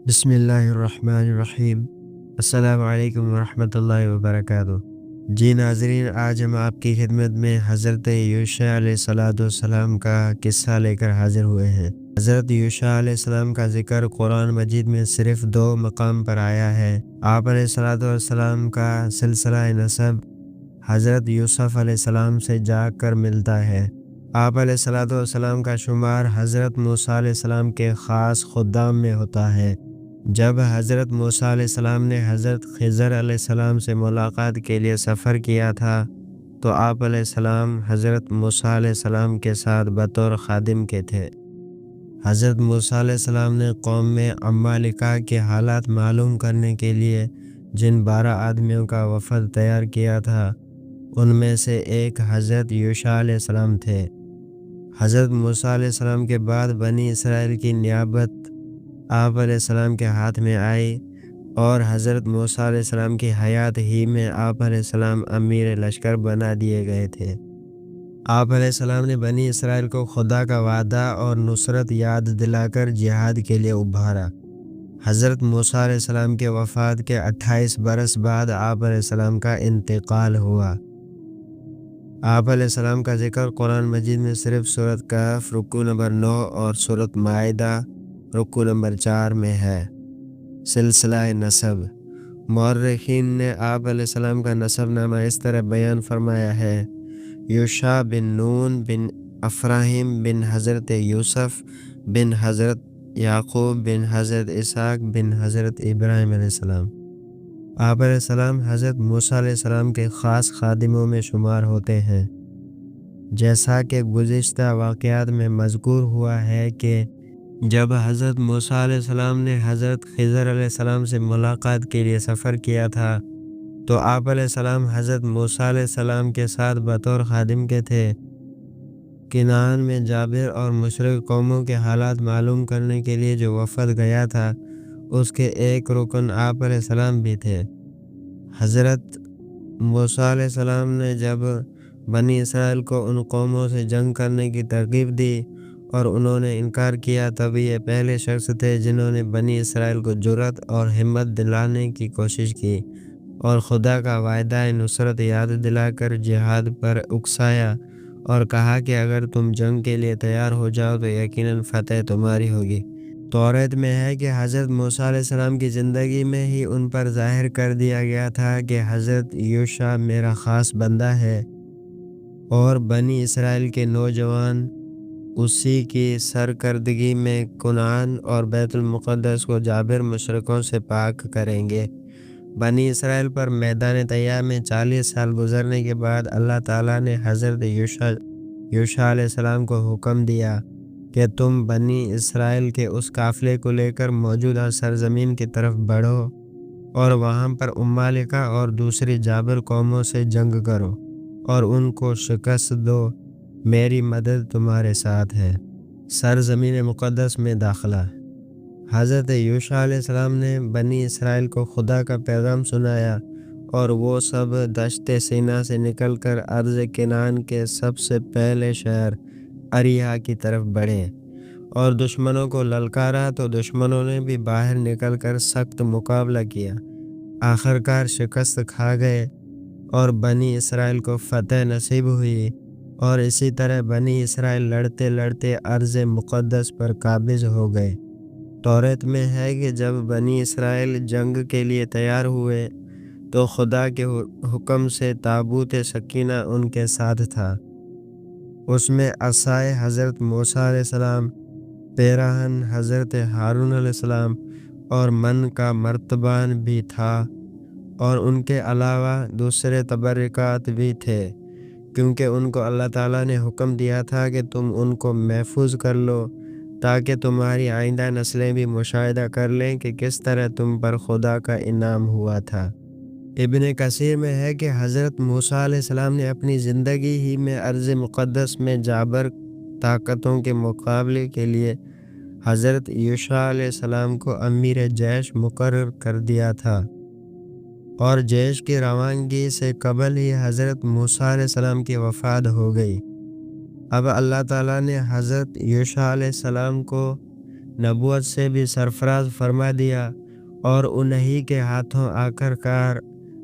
بسم اللہ الرحمن الرحیم۔ السلام علیکم ورحمۃ اللہ وبرکاتہ۔ جی ناظرین، آج ہم آپ کی خدمت میں حضرت یوشع علیہ السلام کا قصہ لے کر حاضر ہوئے ہیں۔ حضرت یوشع علیہ السلام کا ذکر قرآن مجید میں صرف 2 مقام پر آیا ہے۔ آپ علیہ السلام کا سلسلہ نسب حضرت یوسف علیہ السلام سے جا کر ملتا ہے۔ آپ علیہ السلام کا شمار حضرت موسیٰ علیہ السلام کے خاص خدام میں ہوتا ہے۔ جب حضرت موسیٰ علیہ السلام نے حضرت خضر علیہ السلام سے ملاقات کے لیے سفر کیا تھا تو آپ علیہ السلام حضرت موسیٰ علیہ السلام کے ساتھ بطور خادم کے تھے۔ حضرت موسیٰ علیہ السلام نے قوم میں عمالقہ کے حالات معلوم کرنے کے لیے جن 12 آدمیوں کا وفد تیار کیا تھا ان میں سے ایک حضرت یوشع علیہ السلام تھے۔ حضرت موسیٰ علیہ السلام کے بعد بنی اسرائیل کی نیابت آپ علیہ السلام کے ہاتھ میں آئی اور حضرت موسیٰ علیہ السلام کی حیات ہی میں آپ علیہ السلام امیر لشکر بنا دیے گئے تھے۔ آپ علیہ السلام نے بنی اسرائیل کو خدا کا وعدہ اور نصرت یاد دلا کر جہاد کے لیے ابھارا۔ حضرت موسیٰ علیہ السلام کے وفات کے 28 برس بعد آپ علیہ السلام کا انتقال ہوا۔ آپ علیہ السلام کا ذکر قرآن مجید میں صرف سورۃ کہف رکوع نمبر 9 اور سورۃ مائدہ رکوع نمبر 4 میں ہے۔ سلسلہ نسب۔ مورخین نے آپ علیہ السلام کا نسب نامہ اس طرح بیان فرمایا ہے: یوشع بن نون بن افراہیم بن حضرت یوسف بن حضرت یعقوب بن حضرت اسحاق بن حضرت ابراہیم علیہ السلام۔ آپ علیہ السلام حضرت موسیٰ علیہ السلام کے خاص خادموں میں شمار ہوتے ہیں۔ جیسا کہ گزشتہ واقعات میں مذکور ہوا ہے کہ جب حضرت موسیٰ علیہ السلام نے حضرت خضر علیہ السلام سے ملاقات کے لیے سفر کیا تھا تو آپ علیہ السلام حضرت موسیٰ علیہ السلام کے ساتھ بطور خادم کے تھے۔ کنعان میں جابر اور مشرک قوموں کے حالات معلوم کرنے کے لیے جو وفد گیا تھا اس کے ایک رکن آپ علیہ السلام بھی تھے۔ حضرت موسیٰ علیہ السلام نے جب بنی اسرائیل کو ان قوموں سے جنگ کرنے کی ترغیب دی اور انہوں نے انکار کیا تب یہ پہلے شخص تھے جنہوں نے بنی اسرائیل کو جرأت اور ہمت دلانے کی کوشش کی اور خدا کا وعدہ نصرت یاد دلا کر جہاد پر اکسایا اور کہا کہ اگر تم جنگ کے لیے تیار ہو جاؤ تو یقیناً فتح تمہاری ہوگی۔ توریت میں ہے کہ حضرت موسیٰ علیہ السلام کی زندگی میں ہی ان پر ظاہر کر دیا گیا تھا کہ حضرت یوشع میرا خاص بندہ ہے اور بنی اسرائیل کے نوجوان اسی کی سرکردگی میں کنعان اور بیت المقدس کو جابر مشرکوں سے پاک کریں گے۔ بنی اسرائیل پر میدان طیب میں 40 سال گزرنے کے بعد اللہ تعالیٰ نے حضرت یوشع علیہ السلام کو حکم دیا کہ تم بنی اسرائیل کے اس قافلے کو لے کر موجودہ سرزمین کی طرف بڑھو اور وہاں پر عمالقہ اور دوسری جابر قوموں سے جنگ کرو اور ان کو شکست دو، میری مدد تمہارے ساتھ ہے۔ سرزمین مقدس میں داخلہ۔ حضرت یوشع علیہ السلام نے بنی اسرائیل کو خدا کا پیغام سنایا اور وہ سب دشت سینا سے نکل کر ارض کنعان کے سب سے پہلے شہر اریحا کی طرف بڑھے اور دشمنوں کو للکارا تو دشمنوں نے بھی باہر نکل کر سخت مقابلہ کیا۔ آخرکار شکست کھا گئے اور بنی اسرائیل کو فتح نصیب ہوئی اور اسی طرح بنی اسرائیل لڑتے لڑتے ارض مقدس پر قابض ہو گئے۔ توریت میں ہے کہ جب بنی اسرائیل جنگ کے لیے تیار ہوئے تو خدا کے حکم سے تابوت سکینہ ان کے ساتھ تھا۔ اس میں عصائے حضرت موسیٰ علیہ السلام، پیراہن حضرت ہارون علیہ السلام اور من کا مرتبان بھی تھا اور ان کے علاوہ دوسرے تبرکات بھی تھے، کیونکہ ان کو اللہ تعالیٰ نے حکم دیا تھا کہ تم ان کو محفوظ کر لو تاکہ تمہاری آئندہ نسلیں بھی مشاہدہ کر لیں کہ کس طرح تم پر خدا کا انعام ہوا تھا۔ ابن کثیر میں ہے کہ حضرت موسیٰ علیہ السلام نے اپنی زندگی ہی میں ارض مقدس میں جابر طاقتوں کے مقابلے کے لیے حضرت یوشع علیہ السلام کو امیر جیش مقرر کر دیا تھا اور جیش کی روانگی سے قبل ہی حضرت موسیٰ علیہ السلام کی وفات ہو گئی۔ اب اللہ تعالیٰ نے حضرت یوشع علیہ السلام کو نبوت سے بھی سرفراز فرما دیا، اور انہی کے ہاتھوں آخر کار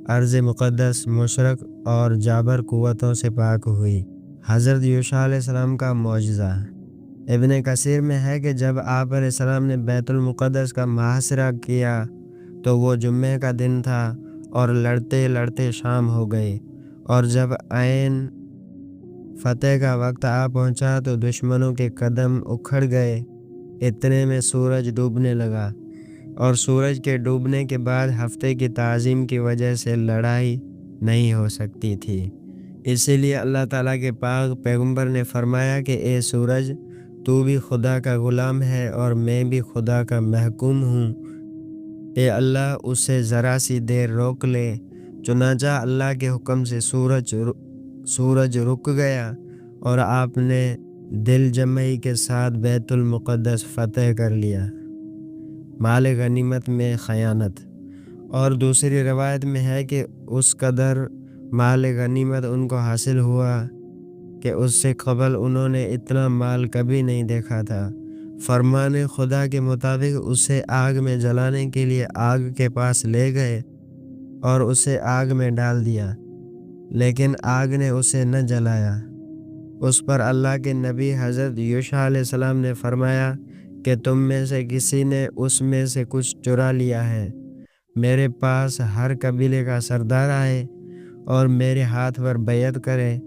ارض مقدس مشرق اور جابر قوتوں سے پاک ہوئی۔ حضرت یوشع علیہ السلام کا معجزہ۔ ابن کثیر میں ہے کہ جب آپ علیہ السلام نے بیت المقدس کا محاصرہ کیا تو وہ جمعے کا دن تھا، اور لڑتے لڑتے شام ہو گئی، اور جب عین فتح کا وقت آ پہنچا تو دشمنوں کے قدم اکھڑ گئے۔ اتنے میں سورج ڈوبنے لگا، اور سورج کے ڈوبنے کے بعد ہفتے کی تعظیم کی وجہ سے لڑائی نہیں ہو سکتی تھی۔ اسی لیے اللہ تعالیٰ کے پاک پیغمبر نے فرمایا کہ اے سورج، تو بھی خدا کا غلام ہے اور میں بھی خدا کا محکوم ہوں، اے اللہ اسے ذرا سی دیر روک لے۔ چنانچہ اللہ کے حکم سے سورج رک گیا، اور آپ نے دل جمعی کے ساتھ بیت المقدس فتح کر لیا۔ مال غنیمت میں خیانت۔ اور دوسری روایت میں ہے کہ اس قدر مال غنیمت ان کو حاصل ہوا کہ اس سے قبل انہوں نے اتنا مال کبھی نہیں دیکھا تھا۔ فرمان خدا کے مطابق اسے آگ میں جلانے کے لیے آگ کے پاس لے گئے اور اسے آگ میں ڈال دیا، لیکن آگ نے اسے نہ جلایا۔ اس پر اللہ کے نبی حضرت یوشع علیہ السلام نے فرمایا کہ تم میں سے کسی نے اس میں سے کچھ چرا لیا ہے۔ میرے پاس ہر قبیلے کا سردار آئے اور میرے ہاتھ پر بیعت کرے۔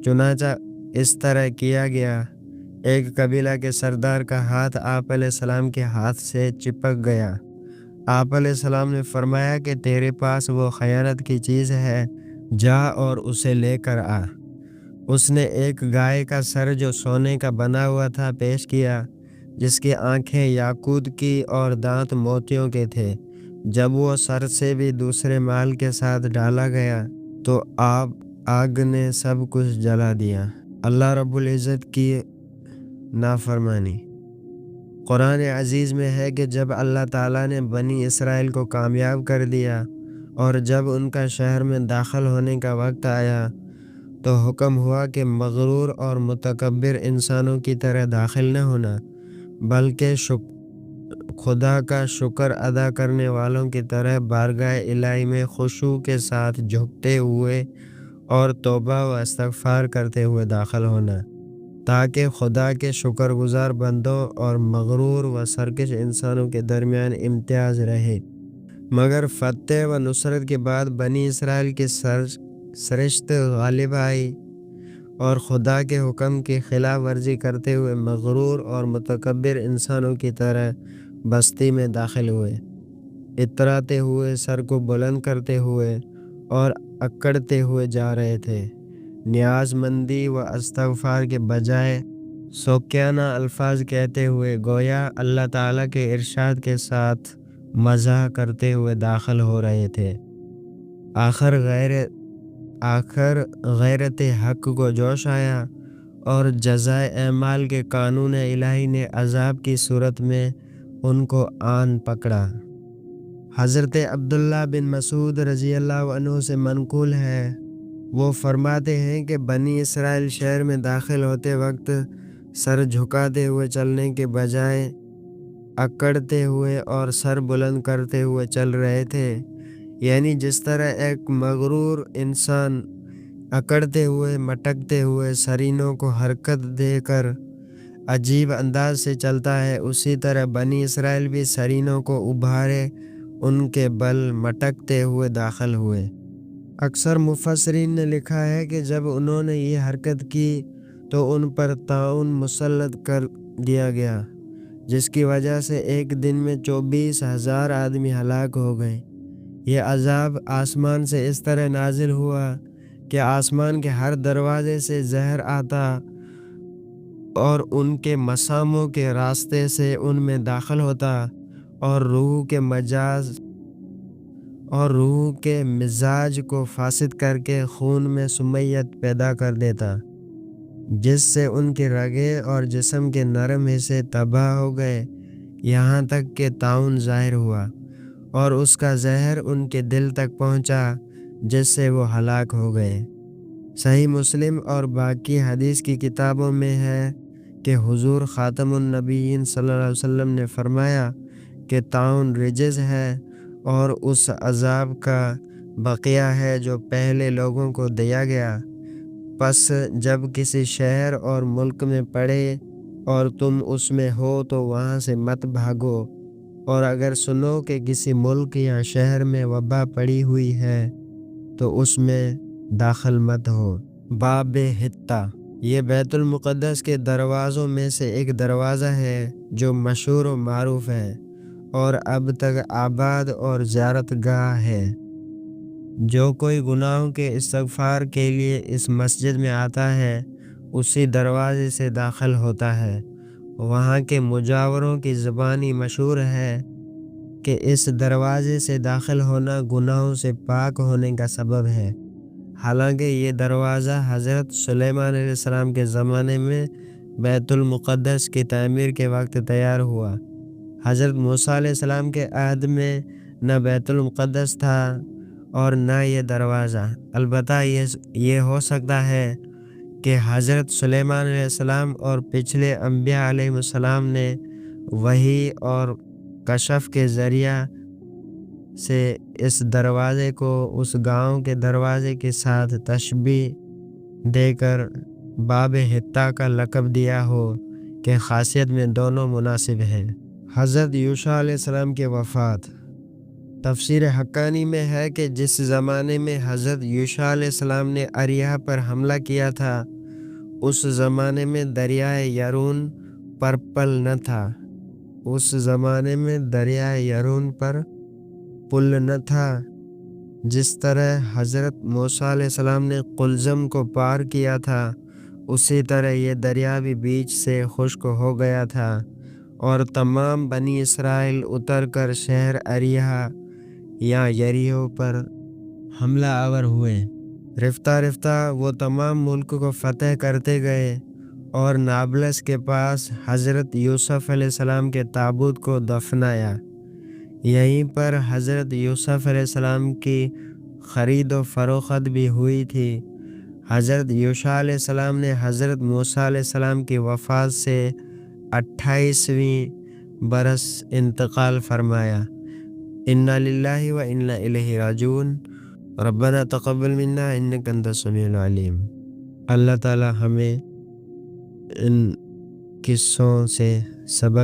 چنانچہ اس طرح کیا گیا۔ ایک قبیلہ کے سردار کا ہاتھ آپ علیہ السلام کے ہاتھ سے چپک گیا۔ آپ علیہ السلام نے فرمایا کہ تیرے پاس وہ خیانت کی چیز ہے، جا اور اسے لے کر آ۔ اس نے ایک گائے کا سر جو سونے کا بنا ہوا تھا پیش کیا، جس کی آنکھیں یاقوت کی اور دانت موتیوں کے تھے۔ جب وہ سر سے بھی دوسرے مال کے ساتھ ڈالا گیا تو آگ نے سب کچھ جلا دیا۔ اللہ رب العزت کی نافرمانی۔ قرآن عزیز میں ہے کہ جب اللہ تعالیٰ نے بنی اسرائیل کو کامیاب کر دیا اور جب ان کا شہر میں داخل ہونے کا وقت آیا تو حکم ہوا کہ مغرور اور متکبر انسانوں کی طرح داخل نہ ہونا، بلکہ خدا کا شکر ادا کرنے والوں کی طرح بارگاہ الہی میں خشوع کے ساتھ جھکتے ہوئے اور توبہ و استغفار کرتے ہوئے داخل ہونا، تاکہ خدا کے شکر گزار بندوں اور مغرور و سرکش انسانوں کے درمیان امتیاز رہے۔ مگر فتح و نصرت کے بعد بنی اسرائیل کی سرشت غالب آئی اور خدا کے حکم کی خلاف ورزی کرتے ہوئے مغرور اور متکبر انسانوں کی طرح بستی میں داخل ہوئے، اتراتے ہوئے، سر کو بلند کرتے ہوئے اور اکڑتے ہوئے جا رہے تھے، نیاز مندی و استغفار کے بجائے سوکیانہ الفاظ کہتے ہوئے گویا اللہ تعالیٰ کے ارشاد کے ساتھ مزاح کرتے ہوئے داخل ہو رہے تھے۔ آخر غیرت حق کو جوش آیا اور جزائے اعمال کے قانون الہی نے عذاب کی صورت میں ان کو آن پکڑا۔ حضرت عبداللہ بن مسعود رضی اللہ عنہ سے منقول ہے، وہ فرماتے ہیں کہ بنی اسرائیل شہر میں داخل ہوتے وقت سر جھکاتے ہوئے چلنے کے بجائے اکڑتے ہوئے اور سر بلند کرتے ہوئے چل رہے تھے، یعنی جس طرح ایک مغرور انسان اکڑتے ہوئے مٹکتے ہوئے سرینوں کو حرکت دے کر عجیب انداز سے چلتا ہے، اسی طرح بنی اسرائیل بھی سرینوں کو ابھارے ان کے بل مٹکتے ہوئے داخل ہوئے۔ اکثر مفسرین نے لکھا ہے کہ جب انہوں نے یہ حرکت کی تو ان پر طاعون مسلط کر دیا گیا، جس کی وجہ سے ایک دن میں 24,000 آدمی ہلاک ہو گئے۔ یہ عذاب آسمان سے اس طرح نازل ہوا کہ آسمان کے ہر دروازے سے زہر آتا اور ان کے مساموں کے راستے سے ان میں داخل ہوتا اور روح کے مزاج کو فاسد کر کے خون میں سمیت پیدا کر دیتا، جس سے ان کی رگیں اور جسم کے نرم حصے تباہ ہو گئے، یہاں تک کہ طاعون ظاہر ہوا اور اس کا زہر ان کے دل تک پہنچا، جس سے وہ ہلاک ہو گئے۔ صحیح مسلم اور باقی حدیث کی کتابوں میں ہے کہ حضور خاتم النبیین صلی اللہ علیہ وسلم نے فرمایا کہ طاعون رجز ہے اور اس عذاب کا بقیہ ہے جو پہلے لوگوں کو دیا گیا۔ پس جب کسی شہر اور ملک میں پڑے اور تم اس میں ہو تو وہاں سے مت بھاگو، اور اگر سنو کہ کسی ملک یا شہر میں وبا پڑی ہوئی ہے تو اس میں داخل مت ہو۔ باب حطہ، یہ بیت المقدس کے دروازوں میں سے ایک دروازہ ہے جو مشہور و معروف ہے اور اب تک آباد اور زیارت گاہ ہے۔ جو کوئی گناہوں کے استغفار کے لیے اس مسجد میں آتا ہے اسی دروازے سے داخل ہوتا ہے۔ وہاں کے مجاوروں کی زبانی مشہور ہے کہ اس دروازے سے داخل ہونا گناہوں سے پاک ہونے کا سبب ہے۔ حالانکہ یہ دروازہ حضرت سلیمان علیہ السلام کے زمانے میں بیت المقدس کی تعمیر کے وقت تیار ہوا۔ حضرت موسیٰ علیہ السلام کے عہد میں نہ بیت المقدس تھا اور نہ یہ دروازہ۔ البتہ یہ ہو سکتا ہے کہ حضرت سلیمان علیہ السلام اور پچھلے انبیاء علیہ السلام نے وحی اور کشف کے ذریعہ سے اس دروازے کو اس گاؤں کے دروازے کے ساتھ تشبیہ دے کر باب حطہ کا لقب دیا ہو کہ خاصیت میں دونوں مناسب ہیں۔ حضرت یوشع علیہ السلام کی وفات۔ تفسیر حقانی میں ہے کہ جس زمانے میں حضرت یوشع علیہ السلام نے اریحہ پر حملہ کیا تھا اس زمانے میں دریائے یارون پر پل نہ تھا۔ پل نہ تھا۔ جس طرح حضرت موسیٰ علیہ السلام نے قلزم کو پار کیا تھا اسی طرح یہ دریا بھی بیچ سے خشک ہو گیا تھا، اور تمام بنی اسرائیل اتر کر شہر اریحہ یا یریحو پر حملہ آور ہوئے۔ رفتہ رفتہ وہ تمام ملک کو فتح کرتے گئے اور نابلس کے پاس حضرت یوسف علیہ السلام کے تابوت کو دفنایا۔ یہیں پر حضرت یوسف علیہ السلام کی خرید و فروخت بھی ہوئی تھی۔ حضرت یوشع علیہ السلام نے حضرت موسیٰ علیہ السلام کی وفات سے 28ویں برس انتقال فرمایا۔ انا للہ و انا الیہ راجعون۔ ربنا تقبل منا انک انت السمیع العلیم۔ اللہ تعالی ہمیں ان قصوں سے سبق